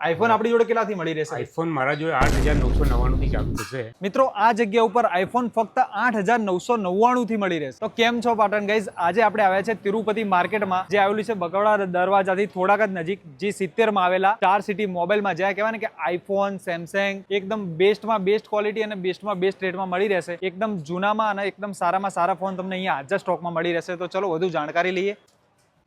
IPhone આપણી જોડે કેટલાથી મળી રહેશે? આઈફોન મારા જોડે 8,999 થી ચાલુ થશે. મિત્રો આ જગ્યા ઉપર આઈફોન ફક્ત 8,999 થી મળી રહેશે. તો કેમ છો પાટણ ગાઈઝ? આજે આપણે આવ્યા છે તિરુપતિ માર્કેટમાં, જે આવેલું છે બગવડા દરવાજાથી થોડાક જ નજીક, G70 માં આવેલા સ્ટાર સિટી મોબાઈલમાં, જ્યાં કહેવાય ને કે આઈફોન, સેમસંગ એકદમ બેસ્ટમાં બેસ્ટ ક્વોલિટી અને બેસ્ટમાં બેસ્ટ રેટમાં મળી રહેશે. એકદમ જૂનામાં અને એકદમ સારામાં સારા ફોન તમને અહીંયા હાજર સ્ટોકમાં મળી રહેશે. તો ચલો વધુ જાણકારી લઈએ.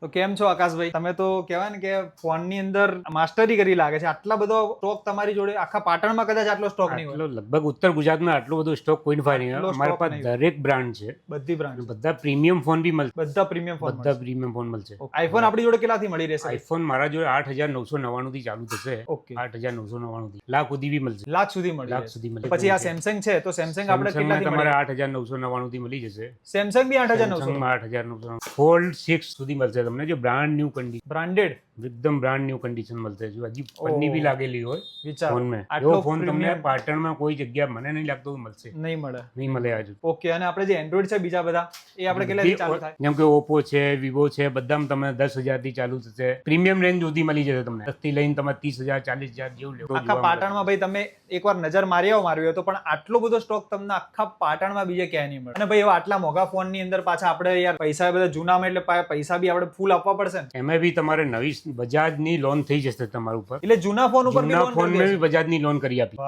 તો કેમ છો આકાશભાઈ? તમે તો કહેવાય ને કે ફોનની અંદર માસ્ટરી કરી લાગે છે. આટલા બધો સ્ટોક તમારી જોડે આખા પાટણમાં કદાચ આટલો સ્ટોક નહીં હોય. લગભગ ઉત્તર ગુજરાતમાં આટલો બધો સ્ટોક કોઈ નહીં હોય. અમારી પાસે દરેક બ્રાન્ડ છે, બધી બ્રાન્ડ, બધા પ્રીમિયમ ફોન બી મળશે. બધા પ્રીમિયમ ફોન, બધા પ્રીમિયમ ફોન મળશે. આઈફોન આપણી જોડે કેટલાથી મળી રહેશે? આઈફોન મારા જોડે 8,999 થી ચાલુ થશે. ઓકે, 8,999 થી લાખ સુધી બી મળશે. લાખ સુધી મળી લાખ જશે. સુધી મળશે. પછી આ સેમસંગ છે, તો સેમસંગ આપણે કેટલાથી તમારે 8,999 થી મળી જશે. સેમસંગ બી 8,900 માં 8,999 ફોલ્ડ 6 સુધી મળશે તમને, જો બ્રાન્ડ ન્યુ કન્ડિશન, બ્રાન્ડેડ, એકદમ બ્રાન્ડ ન્યુ કન્ડિશન મળશે. જો હજી પન્ની બી લાગેલી હોય વિચાર ફોન માં. આટલો એવો ફોન તમને premium પાટણમાં કોઈ જગ્યા મને નહીં લાગતું મળશે, નહીં મળે આજુ. ઓકે, અને આપણે જે એન્ડ્રોઈડ છે બીજા બધા, એ આપણે કેટલાથી ચાલુ થાય? જેમ કે ઓપ્પો છે, વિવો છે, બધામાં તમે 10,000 થી ચાલુ થશે. પ્રીમિયમ રેન્જ સુધી મળી જશે તમને. 10 થી લઈને તમે 30,000 40,000 જેવું લેવો. આખા પાટણમાં ભાઈ તમે એકવાર નજર મારી હોય તો, પણ આટલો બધો સ્ટોક તમને આખા પાટણમાં બીજે ક્યાંય નહીં મળે. અને ભાઈ એવા આટલા મોંઘા ફોન ની અંદર પાછા આપણે યાર પૈસા બધા જૂનામાં, એટલે પૈસા બી આપણે ફૂલ આપવા પડશે ને. એમાં બી તમારે નવી બજાજ ની લોન થઈ જશે તમારા ઉપર. એટલે જૂના ફોન ઉપર જૂના ફોન માં બી બજાજ ની લોન કરી આપી.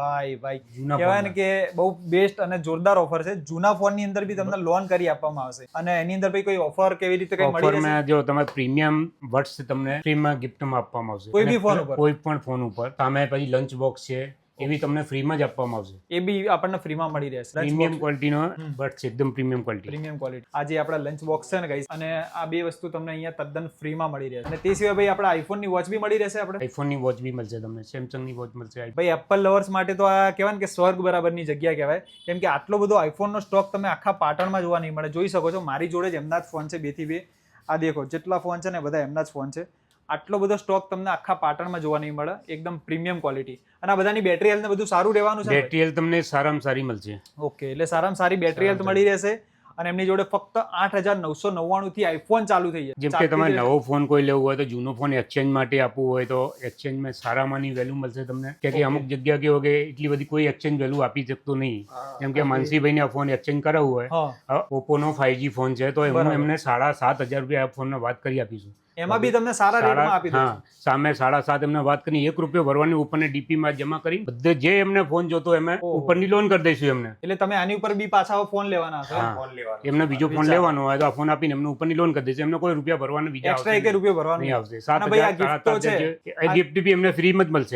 ભાઈ કહેવાય ને કે બહુ બેસ્ટ અને જોરદાર ઓફર છે. જૂના ફોન ની અંદર બી તમને લોન કરી આપવામાં આવશે. અને એની અંદર ભાઈ કોઈ ઓફર કેવી રીતે કઈ મળી રહેશે? જો તમારે પ્રીમિયમ વર્ડ્સ તમને ફ્રીમાં ગિફ્ટમાં આપવામાં આવશે. કોઈ બી ફોન ઉપર, કોઈ પણ ફોન ઉપર. સામે પછી લંચ બોક્સ છે, એવી તમને ફ્રીમાં જ આપવામાં આવશે. એ બી આપણને ફ્રીમાં મળી રહેશે. પ્રીમિયમ ક્વોલિટીનો બટ છે, એકદમ પ્રીમિયમ ક્વોલિટી. Premium quality. આ જે આપણા લંચ બોક્સ છે ને ગાઈસ, અને આ બે વસ્તુ તમને અહીંયા તદ્દન ફ્રીમાં મળી રહેશે. અને તે સિવાય ભાઈ આપણા આઈફોન ની વોચ બી મળી રહેશે. આપણે આઈફોન ની વોચ બી મળશે તમને, સેમસંગ ની વોચ મળશે. ભાઈ એપલ લવર્સ માટે તો આ કહેવાય ને કે સ્વર્ગ બરાબરની જગ્યા કહેવાય. કેમ કે આટલો બધો આઈફોન નો સ્ટોક તમે આખા પાટણમાં જોવા નહીં મળે. જોઈ શકો છો મારી જોડે જ એમના જ ફોન છે, 2 થી 2. આ દેખો જેટલા ફોન છે ને બધા એમના જ ફોન છે. આટલો બધો સ્ટોક તમને આખા પાટણમાં જોવા નહીં મળે. એકદમ પ્રીમિયમ ક્વોલિટી. અને આ બધાની બેટરી હેલ્થ ને બધું સારું રહેવાનું છે. બેટરી હેલ્થ તમને સારામાં સારી મળશે. ઓકે, એટલે સારામાં સારી બેટરી હેલ્થ મળી રહેશે. અને એમની જોડે ફક્ત 8,999 થી આઈફોન ચાલુ થઈ જાય. જેમ કે તમારે નવો ફોન કોઈ લેવો હોય તો જૂનો ફોન એક્સચેન્જ માટે આપવું હોય તો એક્સચેન્જમાં સારામાંની વેલ્યુ મળશે તમને. કે અમુક જગ્યા કેવો કે એટલી બધી કોઈ એક્સચેન્જ વેલ્યુ આપી શકતું નહીં. જેમ કે માનસીભાઈને આ ફોન એક્સચેન્જ કરાવવું હોય, ઓપ્પો નો 5G ફોન છે, તો હું એમને 7,500 રૂપિયા આ ફોન વાત કરી આપીશું. એમાં બી તમને સારા રેટમાં આપી દઉં. હા, સામે 7,500 એમને વાત કરી, ₹1 ભરવાની, ઉપરની ડીપી માં જમા કરી, બધે જે એમને ફોન જોતો એમને ઉપરની લોન કરી દઈશું એમને. એટલે તમે આની ઉપર બી પાછા ફોન લેવાના હશે. એમને બીજો ફોન લેવાનો હોય તો આ ફોન આપીને એમને ઉપરની લોન કરી દઈશું. એમને કોઈ રૂપિયા ભરવાના બીજા એક્સ્ટ્રા ₹1 ભરવાનું નહીં આવશે. અને ભાઈ આ gift તો છે, ગિફ્ટ બી એમને ફ્રીમાં જ મળશે.